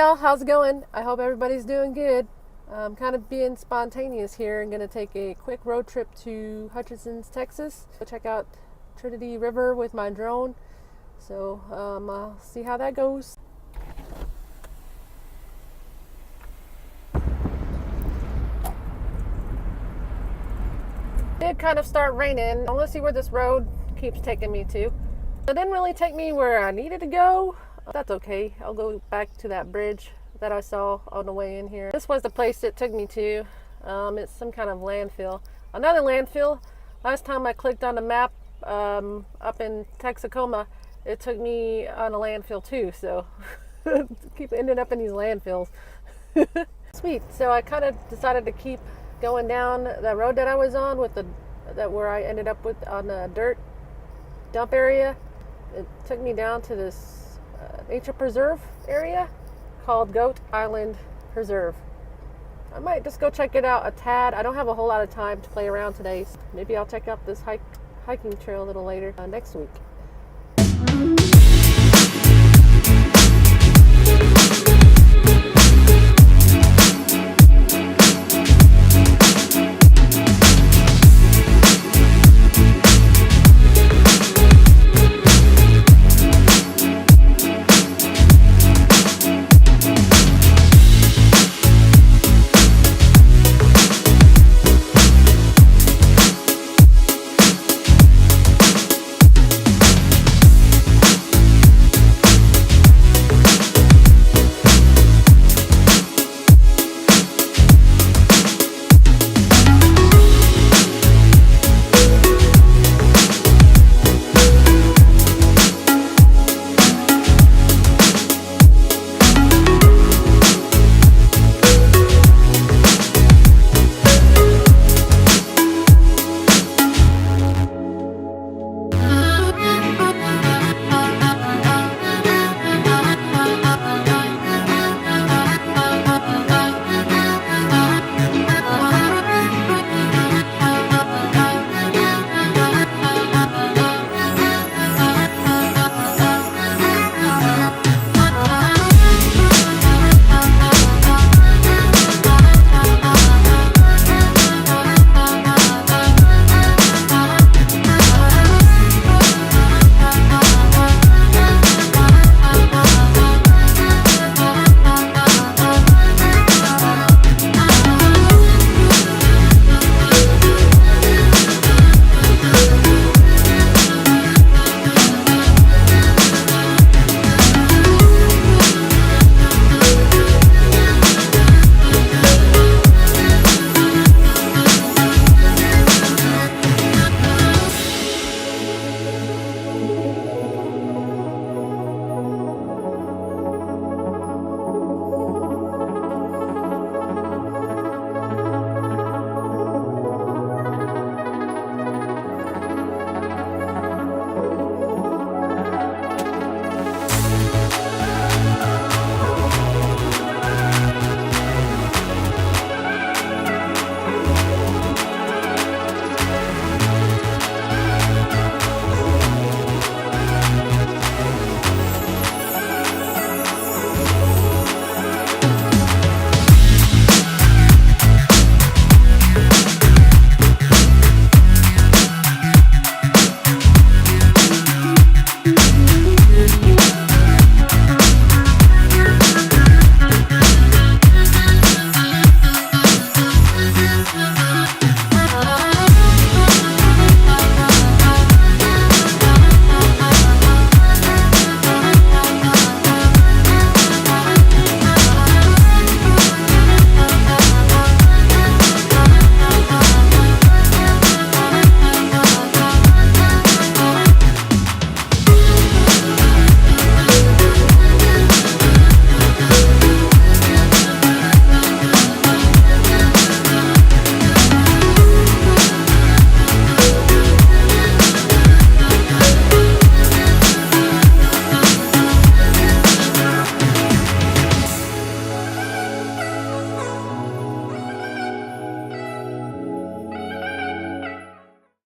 y'all, how's it going? I hope everybody's doing good. I'm kind of being spontaneous here. I'm going to take a quick road trip to Hutchins, Texas. Go check out Trinity River with my drone. So I'll see how that goes. It did kind of start raining. I want to see where this road keeps taking me to. It didn't really take me where I needed to go. That's okay. I'll go back to that bridge that I saw on the way in here. This was the place it took me to. It's some kind of landfill. Another landfill. Last time I clicked on the map up in Texacoma, it took me on a landfill too. So keep ending up in these landfills. Sweet. So I kind of decided to keep going down the road that I was on with where I ended up with on the dirt dump area. It took me down to this nature preserve area called Goat Island Preserve. I might just go check it out a tad. I don't have a whole lot of time to play around today. So maybe I'll check out this hiking trail a little later next week.